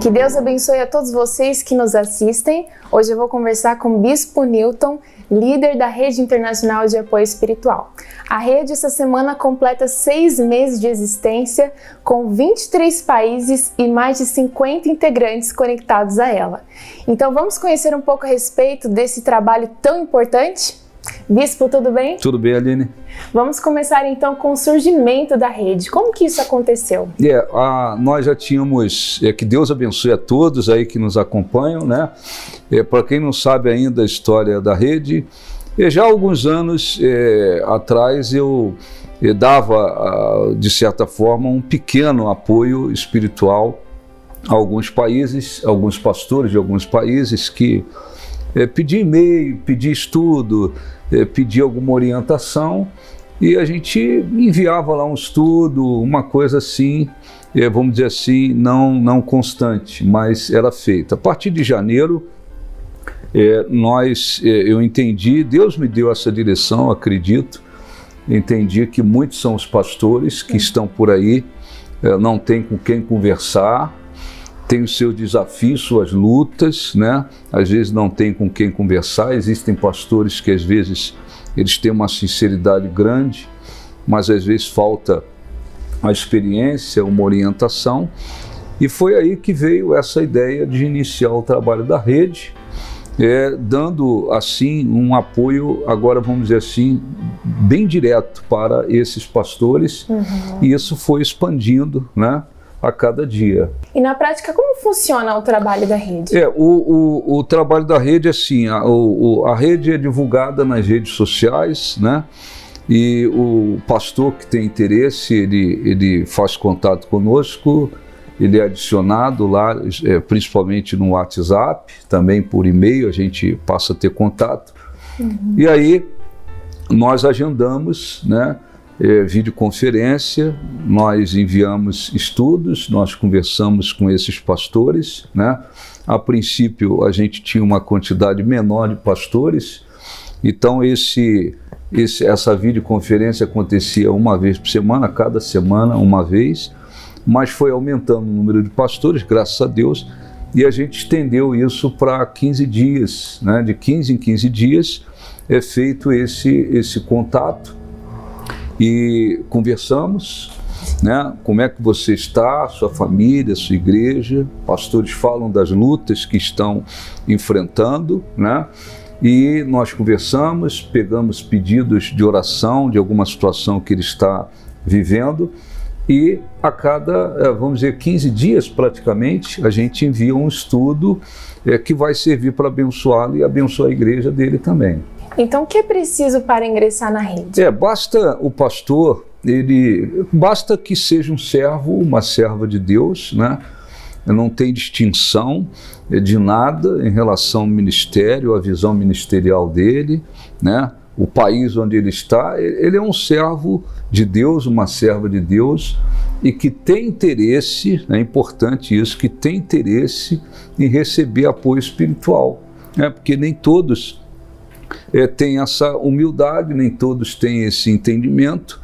Que Deus abençoe a todos vocês que nos assistem. Hoje eu vou conversar com o Bispo Newton, líder da Rede Internacional de Apoio Espiritual. A rede essa semana completa 6 meses de existência, com 23 países e mais de 50 integrantes conectados a ela. Então vamos conhecer um pouco a respeito desse trabalho tão importante? Bispo, tudo bem? Tudo bem, Aline. Vamos começar então com o surgimento da rede. Como que isso aconteceu? Nós já tínhamos, que Deus abençoe a todos aí que nos acompanham, né? Para quem não sabe ainda a história da rede, já há alguns anos atrás eu dava, de certa forma, um pequeno apoio espiritual a alguns países, alguns pastores de alguns países que pedi e-mail, pedi estudo, pedi alguma orientação e a gente enviava lá um estudo, uma coisa assim, vamos dizer assim, não constante, mas era feita. A partir de janeiro, eu entendi, Deus me deu essa direção, acredito, entendi que muitos são os pastores que estão por aí, não tem com quem conversar, tem os seus desafios, suas lutas, né? Às vezes não tem com quem conversar, existem pastores que às vezes eles têm uma sinceridade grande, mas às vezes falta a experiência, uma orientação, e foi aí que veio essa ideia de iniciar o trabalho da rede, dando assim um apoio, agora vamos dizer assim, bem direto para esses pastores, e isso foi expandindo, né, a cada dia. E na prática, como funciona o trabalho da rede? O trabalho da rede é assim, a rede é divulgada nas redes sociais, né? E o pastor que tem interesse, ele faz contato conosco, ele é adicionado lá, principalmente no WhatsApp, também por e-mail a gente passa a ter contato. E aí nós agendamos, né? Videoconferência, nós enviamos estudos, nós conversamos com esses pastores, né? A princípio a gente tinha uma quantidade menor de pastores, então essa videoconferência acontecia uma vez por semana, cada semana uma vez, mas foi aumentando o número de pastores, graças a Deus, e a gente estendeu isso para 15 dias, né? De 15 em 15 dias é feito esse contato, e conversamos, né? Como é que você está, sua família, sua igreja, pastores falam das lutas que estão enfrentando, né? E nós conversamos, pegamos pedidos de oração de alguma situação que ele está vivendo e a cada, vamos dizer, 15 dias praticamente, a gente envia um estudo que vai servir para abençoá-lo e abençoar a igreja dele também. Então, o que é preciso para ingressar na rede? Basta o pastor, basta que seja um servo, uma serva de Deus, né? Não tem distinção de nada em relação ao ministério, à visão ministerial dele, né? O país onde ele está, ele é um servo de Deus, uma serva de Deus, e que tem interesse, é importante isso, que tem interesse em receber apoio espiritual, né? Porque nem todos têm essa humildade, nem todos têm esse entendimento.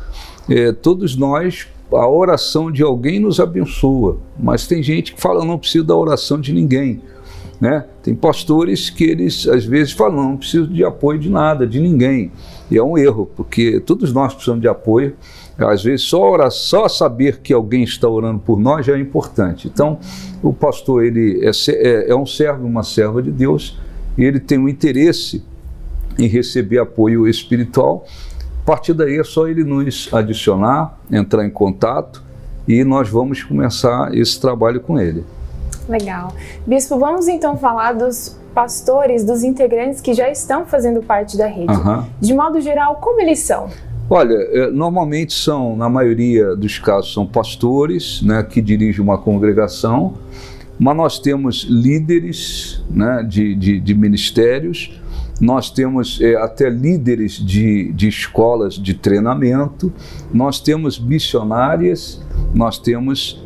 Todos nós, a oração de alguém nos abençoa, mas tem gente que fala, não preciso da oração de ninguém, né? Tem pastores que eles às vezes falam, não preciso de apoio de nada, de ninguém, e é um erro, porque todos nós precisamos de apoio. Às vezes só saber que alguém está orando por nós já é importante. Então o pastor, ele é um servo, uma serva de Deus, e ele tem um interesse em receber apoio espiritual. A partir daí é só ele nos adicionar, entrar em contato e nós vamos começar esse trabalho com ele. Legal. Bispo, vamos então falar dos pastores, dos integrantes que já estão fazendo parte da rede. De modo geral, como eles são? Olha, normalmente são, na maioria dos casos, são pastores, né, que dirigem uma congregação, mas nós temos líderes, né, de ministérios. Nós temos até líderes de escolas de treinamento, nós temos missionárias, nós temos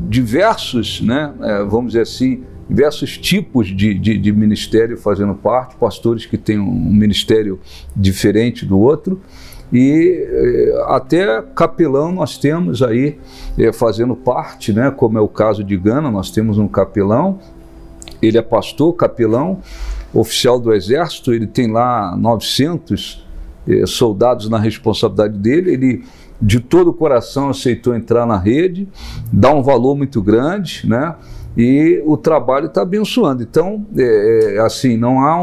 diversos, né, vamos dizer assim, diversos tipos de ministério fazendo parte, pastores que têm um ministério diferente do outro, E até capelão nós temos aí fazendo parte, né? Como é o caso de Gana, nós temos um capelão, ele é pastor, capelão, oficial do Exército, ele tem lá 900 soldados na responsabilidade dele, ele de todo o coração aceitou entrar na rede, dá um valor muito grande, né? E o trabalho está abençoando. Então, assim, não há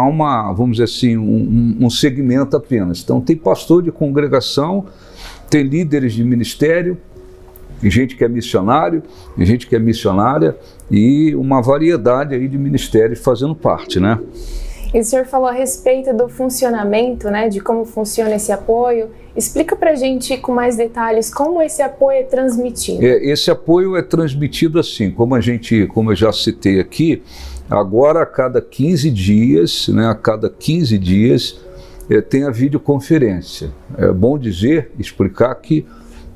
uma, vamos dizer assim, um segmento apenas. Então, tem pastor de congregação, tem líderes de ministério, tem gente que é missionário, tem gente que é missionária e uma variedade aí de ministérios fazendo parte, né? E o senhor falou a respeito do funcionamento, né, de como funciona esse apoio. Explica pra gente com mais detalhes como esse apoio é transmitido. Esse apoio é transmitido assim, como eu já citei aqui, agora a cada 15 dias, né, tem a videoconferência. É bom explicar que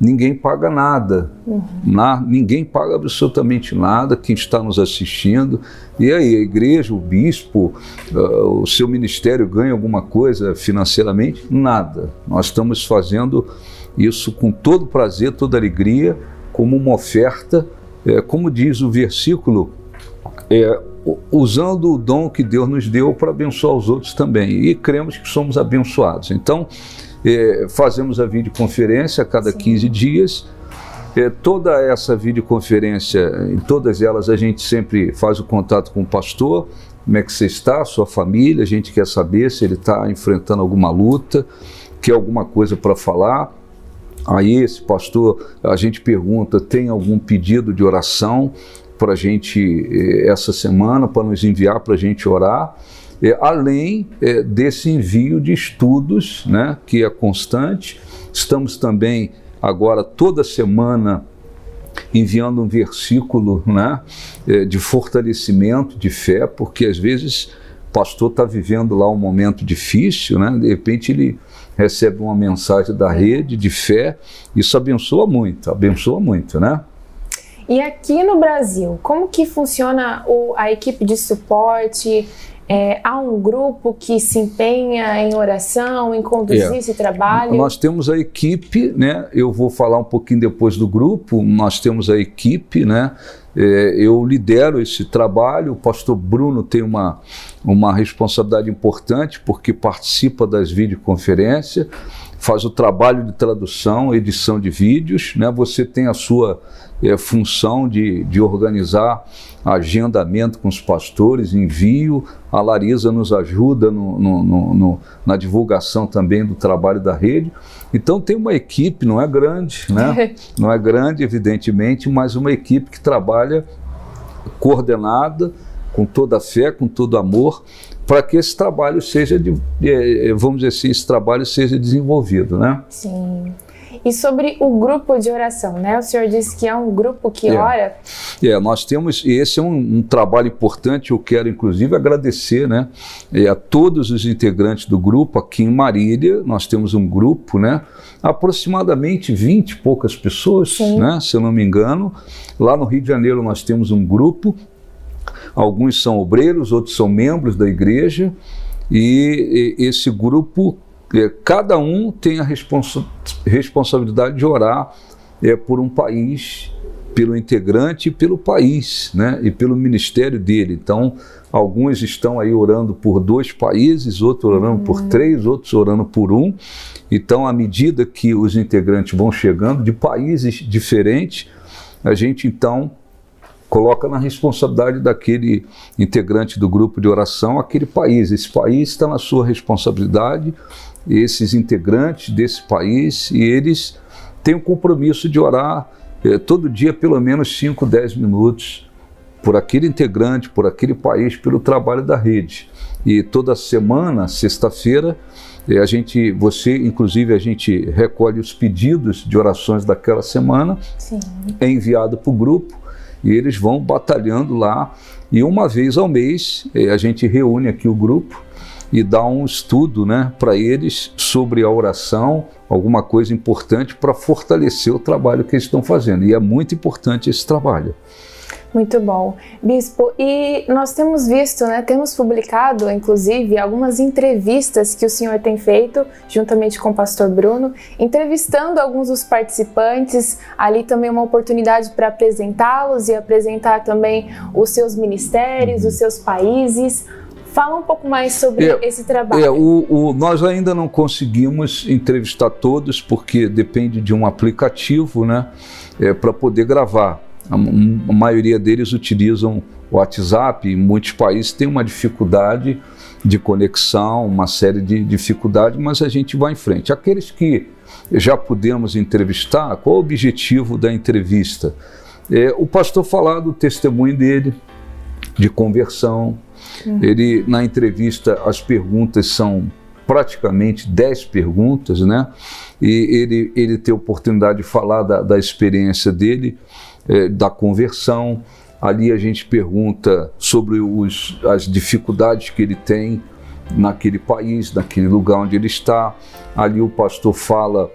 ninguém paga nada, ninguém paga absolutamente nada, quem está nos assistindo. E aí, a igreja, o bispo, o seu ministério ganha alguma coisa financeiramente? Nada. Nós estamos fazendo isso com todo prazer, toda alegria, como uma oferta, como diz o versículo, usando o dom que Deus nos deu para abençoar os outros também. E cremos que somos abençoados. Então, fazemos a videoconferência a cada 15 dias. Toda essa videoconferência, em todas elas a gente sempre faz o contato com o pastor, como é que você está, sua família, a gente quer saber se ele está enfrentando alguma luta, quer alguma coisa para falar. Aí esse pastor, a gente pergunta, tem algum pedido de oração para a gente essa semana, para nos enviar para a gente orar. Além desse envio de estudos, né, que é constante. Estamos também agora toda semana enviando um versículo, né, de fortalecimento, de fé, porque às vezes o pastor está vivendo lá um momento difícil, né, de repente ele recebe uma mensagem da rede de fé, isso abençoa muito, né? E aqui no Brasil, como que funciona a equipe de suporte? Há um grupo que se empenha em oração, em conduzir esse trabalho? Nós temos a equipe, né? Eu vou falar um pouquinho depois do grupo. Nós temos a equipe, né? Eu lidero esse trabalho. O pastor Bruno tem uma responsabilidade importante porque participa das videoconferências, faz o trabalho de tradução, edição de vídeos, né? Você tem a sua função de organizar agendamento com os pastores, envio. A Larisa nos ajuda na divulgação também do trabalho da rede. Então tem uma equipe, não é grande, né? Não é grande, evidentemente, mas uma equipe que trabalha coordenada, com toda a fé, com todo amor, para que esse trabalho seja, vamos dizer assim, esse trabalho seja desenvolvido, né? Sim. E sobre o grupo de oração, né? O senhor disse que é um grupo que ora. Nós temos, e esse é um trabalho importante. Eu quero, inclusive, agradecer, né, a todos os integrantes do grupo. Aqui em Marília, nós temos um grupo, né, aproximadamente 20 e poucas pessoas, né, se eu não me engano. Lá no Rio de Janeiro, nós temos um grupo. Alguns são obreiros, outros são membros da igreja. E esse grupo, cada um tem a responsabilidade de orar por um país, pelo integrante e pelo país, né, e pelo ministério dele. Então, alguns estão aí orando por 2 países, outros orando por 3, outros orando por 1. Então, à medida que os integrantes vão chegando de países diferentes, a gente então coloca na responsabilidade daquele integrante do grupo de oração aquele país. Esse país está na sua responsabilidade, esses integrantes desse país, e eles têm o compromisso de orar todo dia pelo menos 5, 10 minutos por aquele integrante, por aquele país, pelo trabalho da rede. E toda semana, sexta-feira, a gente recolhe os pedidos de orações daquela semana, é enviado para o grupo, e eles vão batalhando lá, e uma vez ao mês a gente reúne aqui o grupo e dá um estudo, né, para eles sobre a oração, alguma coisa importante para fortalecer o trabalho que eles estão fazendo. E é muito importante esse trabalho. Muito bom. Bispo, e nós temos visto, né, temos publicado, inclusive, algumas entrevistas que o senhor tem feito, juntamente com o pastor Bruno, entrevistando alguns dos participantes, ali também uma oportunidade para apresentá-los e apresentar também os seus ministérios, os seus países. Fala um pouco mais sobre esse trabalho. Nós ainda não conseguimos entrevistar todos, porque depende de um aplicativo, né, para poder gravar. A maioria deles utilizam o WhatsApp, e muitos países têm uma dificuldade de conexão, uma série de dificuldades, mas a gente vai em frente. Aqueles que já pudemos entrevistar, qual o objetivo da entrevista? O pastor falar do testemunho dele, de conversão. Ele, na entrevista, as perguntas são praticamente 10 perguntas, né? E ele tem a oportunidade de falar da experiência dele, da conversão. Ali a gente pergunta sobre as dificuldades que ele tem naquele país, naquele lugar onde ele está. Ali o pastor fala,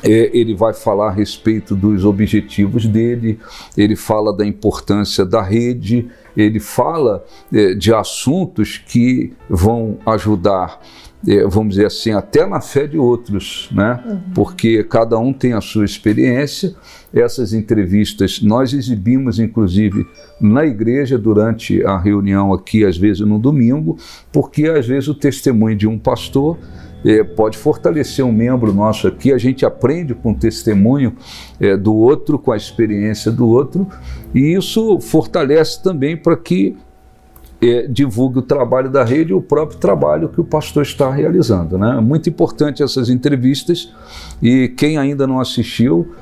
ele vai falar a respeito dos objetivos dele, ele fala da importância da rede, ele fala de assuntos que vão ajudar, vamos dizer assim, até na fé de outros, né? Porque cada um tem a sua experiência. Essas entrevistas nós exibimos, inclusive, na igreja durante a reunião aqui, às vezes no domingo, porque às vezes o testemunho de um pastor pode fortalecer um membro nosso aqui. A gente aprende com o testemunho do outro, com a experiência do outro, e isso fortalece também para que divulgue o trabalho da rede e o próprio trabalho que o pastor está realizando, né? É muito importante essas entrevistas, e quem ainda não assistiu,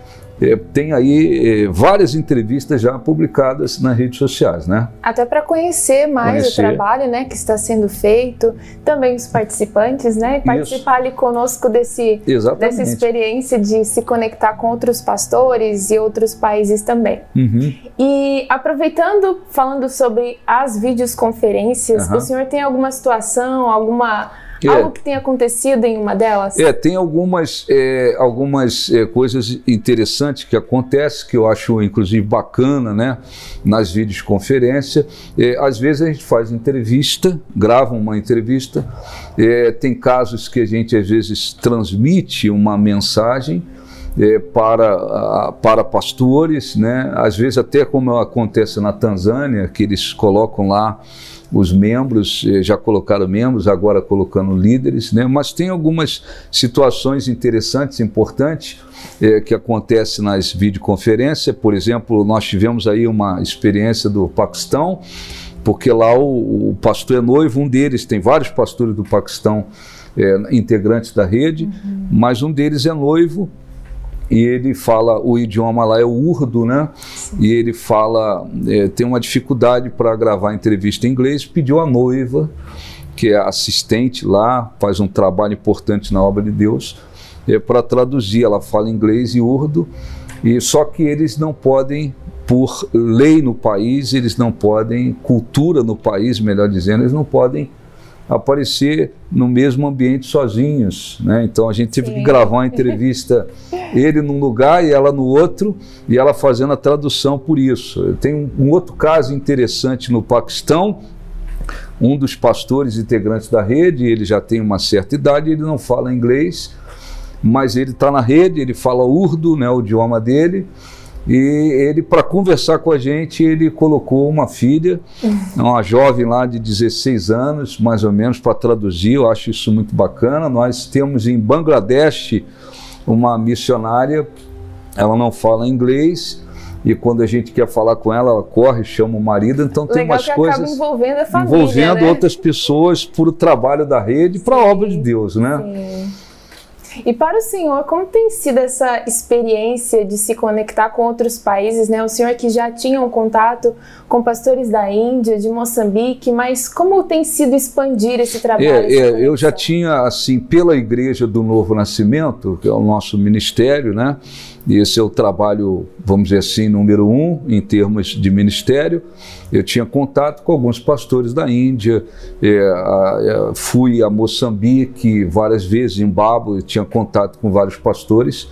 tem aí várias entrevistas já publicadas nas redes sociais, né? Até para conhecer mais o trabalho, né, que está sendo feito, também os participantes, né, e participar ali conosco dessa experiência de se conectar com outros pastores e outros países também. E aproveitando, falando sobre as videoconferências, o senhor tem alguma situação, algo que tenha acontecido em uma delas? Tem algumas coisas interessantes que acontecem, que eu acho inclusive bacana, né, nas videoconferências. Às vezes a gente faz entrevista, grava uma entrevista, tem casos que a gente às vezes transmite uma mensagem para pastores, né? Às vezes até como acontece na Tanzânia, que eles colocam lá os membros, já colocaram membros, agora colocando líderes, né? Mas tem algumas situações interessantes, importantes, que acontecem nas videoconferências. Por exemplo, nós tivemos aí uma experiência do Paquistão, porque lá o pastor é noivo, um deles, tem vários pastores do Paquistão, integrantes da rede, mas um deles é noivo, e ele fala, o idioma lá é o urdu, né? E ele fala, tem uma dificuldade para gravar entrevista em inglês, pediu a noiva, que é assistente lá, faz um trabalho importante na obra de Deus, para traduzir. Ela fala inglês e urdu, e só que eles não podem, por lei no país, eles não podem, cultura no país, melhor dizendo, eles não podem aparecer no mesmo ambiente sozinhos, né? Então a gente teve que gravar uma entrevista, ele num lugar e ela no outro, e ela fazendo a tradução por isso. Tem um outro caso interessante no Paquistão. Um dos pastores integrantes da rede, ele já tem uma certa idade, ele não fala inglês, mas ele está na rede, ele fala urdu, né, o idioma dele. E ele, para conversar com a gente, ele colocou uma filha, uma jovem lá de 16 anos, mais ou menos, para traduzir. Eu acho isso muito bacana. Nós temos em Bangladesh uma missionária, ela não fala inglês, e quando a gente quer falar com ela, ela corre, chama o marido. Então tem umas coisas envolvendo a família, envolvendo, né, outras pessoas para o trabalho da rede, para a obra de Deus, né? Sim. E para o senhor, como tem sido essa experiência de se conectar com outros países, né? O senhor que já tinha um contato com pastores da Índia, de Moçambique, mas como tem sido expandir esse trabalho? Eu já tinha, assim, pela Igreja do Novo Nascimento, que é o nosso ministério, né? E esse é o trabalho, vamos dizer assim, número 1 em termos de ministério. Eu tinha contato com alguns pastores da Índia, fui a Moçambique várias vezes, Zimbábue, tinha tinha contato com vários pastores,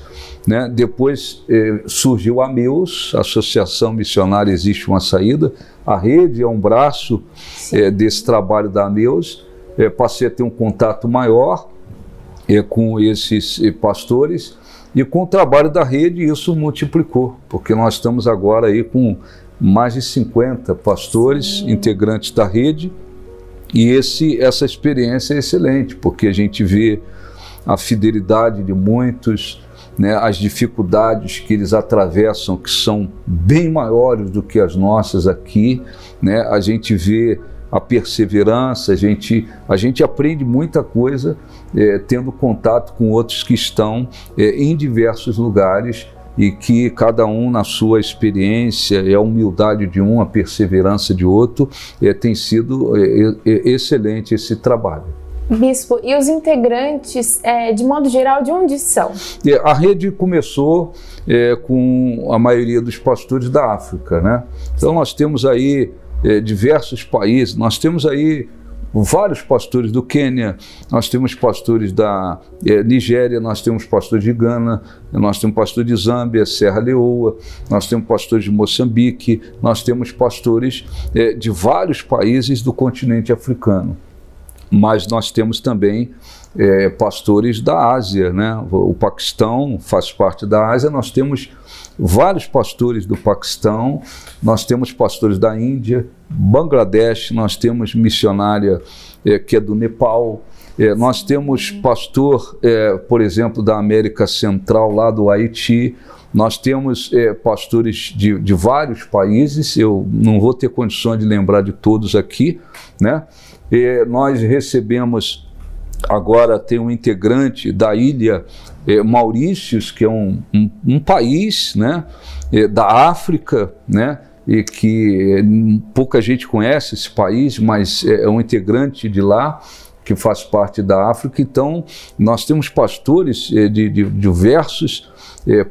né? Depois surgiu a AMEUS, Associação Missionária Existe Uma Saída. A rede é um braço desse trabalho da AMEUS. Passei a ter um contato maior com esses pastores, e com o trabalho da rede isso multiplicou, porque nós estamos agora aí com mais de 50 pastores integrantes da rede, e essa experiência é excelente, porque a gente vê a fidelidade de muitos, né, as dificuldades que eles atravessam, que são bem maiores do que as nossas aqui, né? A gente vê a perseverança, a gente aprende muita coisa tendo contato com outros que estão em diversos lugares, e que cada um na sua experiência, a humildade de um, a perseverança de outro, tem sido excelente esse trabalho. Bispo, e os integrantes, de modo geral, de onde são? A rede começou com a maioria dos pastores da África, né? Então nós temos aí diversos países, nós temos aí vários pastores do Quênia, nós temos pastores da Nigéria, nós temos pastores de Gana, nós temos pastores de Zâmbia, Serra Leoa, nós temos pastores de Moçambique, nós temos pastores de vários países do continente africano. Mas nós temos também pastores da Ásia, né? O Paquistão faz parte da Ásia, nós temos vários pastores do Paquistão, nós temos pastores da Índia, Bangladesh, nós temos missionária que é do Nepal, nós temos pastor, por exemplo, da América Central, lá do Haiti, nós temos pastores de vários países, eu não vou ter condições de lembrar de todos aqui, né? Nós recebemos, agora tem um integrante da ilha Maurícios, que é um país, né, da África, né, e que pouca gente conhece esse país, mas é um integrante de lá, que faz parte da África. Então, nós temos pastores de diversos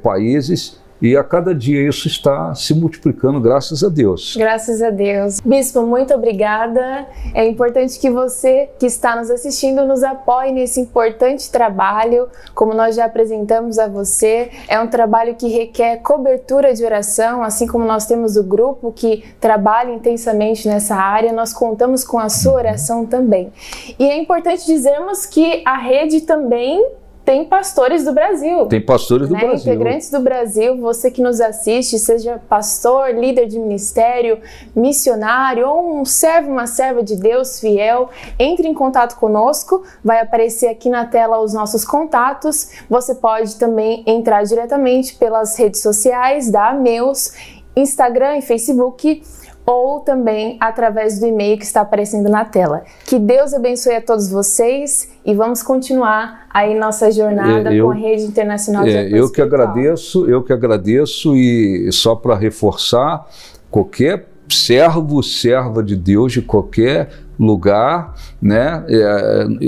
países, e a cada dia isso está se multiplicando, graças a Deus. Graças a Deus. Bispo, muito obrigada. É importante que você que está nos assistindo nos apoie nesse importante trabalho. Como nós já apresentamos a você, é um trabalho que requer cobertura de oração, assim como nós temos o grupo que trabalha intensamente nessa área, nós contamos com a sua oração também. E é importante dizermos que a rede também tem pastores do Brasil. Tem pastores do Brasil. Integrantes do Brasil, você que nos assiste, seja pastor, líder de ministério, missionário ou um servo, uma serva de Deus fiel, entre em contato conosco, vai aparecer aqui na tela os nossos contatos. Você pode também entrar diretamente pelas redes sociais da AMEUS, Instagram e Facebook, ou também através do e-mail que está aparecendo na tela. Que Deus abençoe a todos vocês e vamos continuar aí nossa jornada com a Rede Internacional de Apoio Espiritual. Eu que agradeço, e só para reforçar, qualquer servo, serva de Deus de qualquer lugar, né?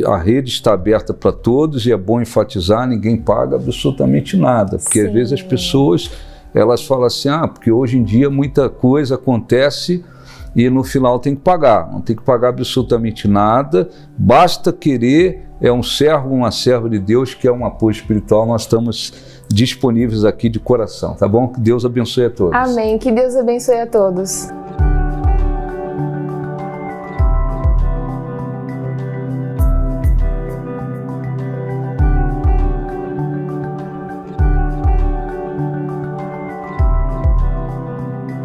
A rede está aberta para todos, e é bom enfatizar, ninguém paga absolutamente nada, porque às vezes as pessoas elas falam assim, porque hoje em dia muita coisa acontece e no final tem que pagar. Não tem que pagar absolutamente nada, basta querer, é um servo, uma serva de Deus que é um apoio espiritual, nós estamos disponíveis aqui de coração, tá bom? Que Deus abençoe a todos. Amém, que Deus abençoe a todos.